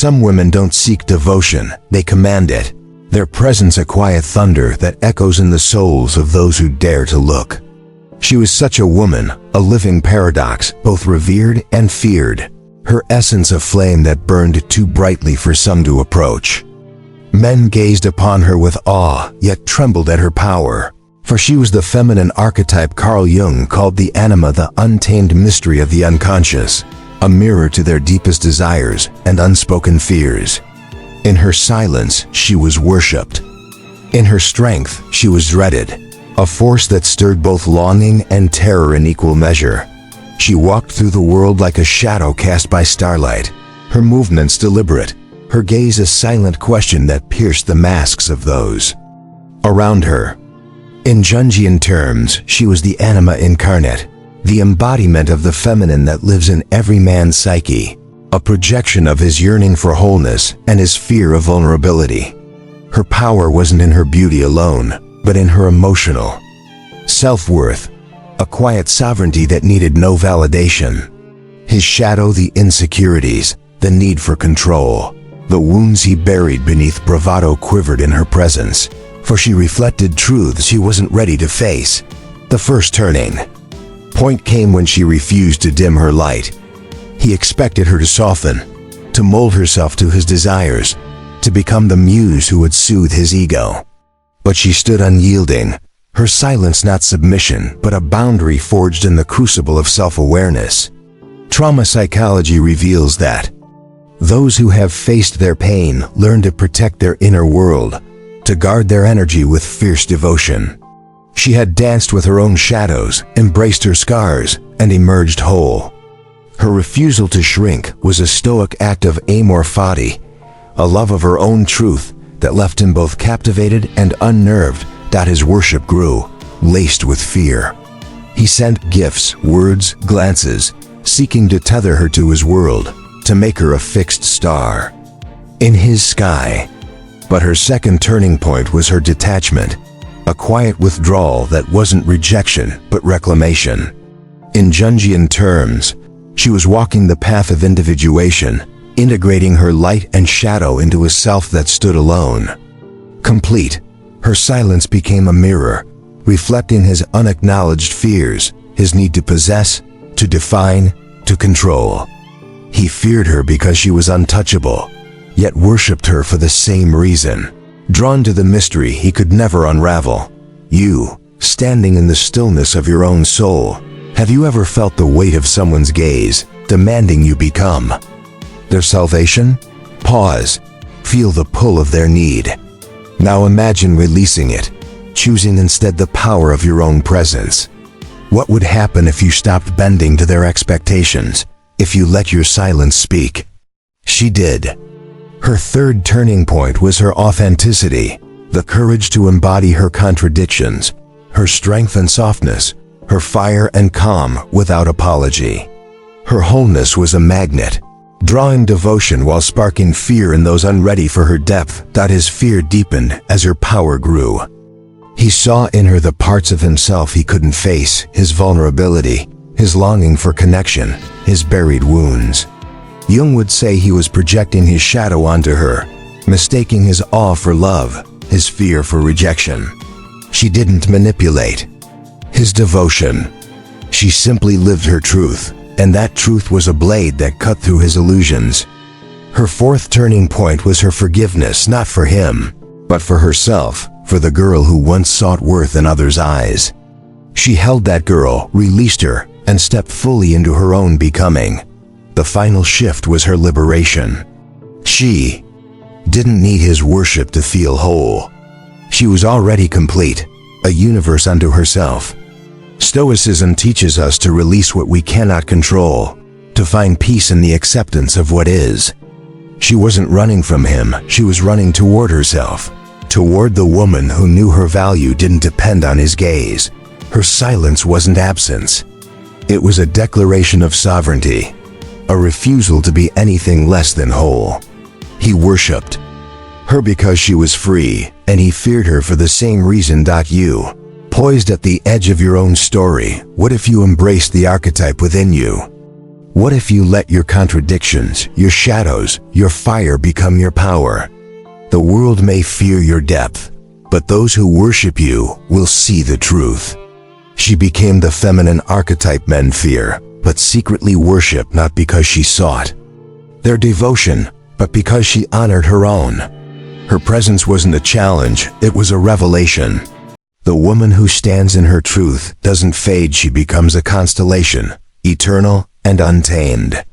Some women don't seek devotion, they command it. Their presence a quiet thunder that echoes in the souls of those who dare to look. She was such a woman, a living paradox, both revered and feared. Her essence a flame that burned too brightly for some to approach. Men gazed upon her with awe, yet trembled at her power. For she was the feminine archetype Carl Jung called the anima, the untamed mystery of the unconscious, a mirror to their deepest desires and unspoken fears. In her silence, she was worshipped. In her strength, she was dreaded, a force that stirred both longing and terror in equal measure. She walked through the world like a shadow cast by starlight, her movements deliberate, her gaze a silent question that pierced the masks of those around her. In Jungian terms, she was the anima incarnate, the embodiment of the feminine that lives in every man's psyche, a projection of his yearning for wholeness and his fear of vulnerability. Her power wasn't in her beauty alone, but in her emotional self-worth, a quiet sovereignty that needed no validation. His shadow, the insecurities, the need for control, the wounds he buried beneath bravado quivered in her presence, for she reflected truths he wasn't ready to face. The first turning point came when she refused to dim her light. He expected her to soften, to mold herself to his desires, to become the muse who would soothe his ego. But she stood unyielding, her silence not submission, but a boundary forged in the crucible of self-awareness. Trauma psychology reveals that those who have faced their pain learn to protect their inner world, to guard their energy with fierce devotion. She had danced with her own shadows, embraced her scars, and emerged whole. Her refusal to shrink was a stoic act of amor fati, a love of her own truth that left him both captivated and unnerved. His worship grew, laced with fear. He sent gifts, words, glances, seeking to tether her to his world, to make her a fixed star in his sky. But her second turning point was her detachment, a quiet withdrawal that wasn't rejection but reclamation. In Jungian terms, she was walking the path of individuation, integrating her light and shadow into a self that stood alone. Complete, her silence became a mirror, reflecting his unacknowledged fears, his need to possess, to define, to control. He feared her because she was untouchable, yet worshipped her for the same reason. Drawn to the mystery he could never unravel. You, standing in the stillness of your own soul, have you ever felt the weight of someone's gaze, demanding you become their salvation? Pause. Feel the pull of their need. Now imagine releasing it, choosing instead the power of your own presence. What would happen if you stopped bending to their expectations, if you let your silence speak? She did. Her third turning point was her authenticity, the courage to embody her contradictions, her strength and softness, her fire and calm without apology. Her wholeness was a magnet, drawing devotion while sparking fear in those unready for her depth. His fear deepened as her power grew. He saw in her the parts of himself he couldn't face, his vulnerability, his longing for connection, his buried wounds. Jung would say he was projecting his shadow onto her, mistaking his awe for love, his fear for rejection. She didn't manipulate his devotion. She simply lived her truth, and that truth was a blade that cut through his illusions. Her fourth turning point was her forgiveness, not for him, but for herself, for the girl who once sought worth in others' eyes. She held that girl, released her, and stepped fully into her own becoming. The final shift was her liberation. She didn't need his worship to feel whole. She was already complete, a universe unto herself. Stoicism teaches us to release what we cannot control, to find peace in the acceptance of what is. She wasn't running from him, she was running toward herself, toward the woman who knew her value didn't depend on his gaze. Her silence wasn't absence. It was a declaration of sovereignty, a refusal to be anything less than whole. He worshipped her because she was free, and he feared her for the same reason. You, poised at the edge of your own story, what if you embraced the archetype within you? What if you let your contradictions, your shadows, your fire become your power? The world may fear your depth, but those who worship you will see the truth. She became the feminine archetype men fear, but secretly worship not because she sought their devotion, but because she honored her own. Her presence wasn't a challenge, it was a revelation. The woman who stands in her truth doesn't fade, she becomes a constellation, eternal and untamed.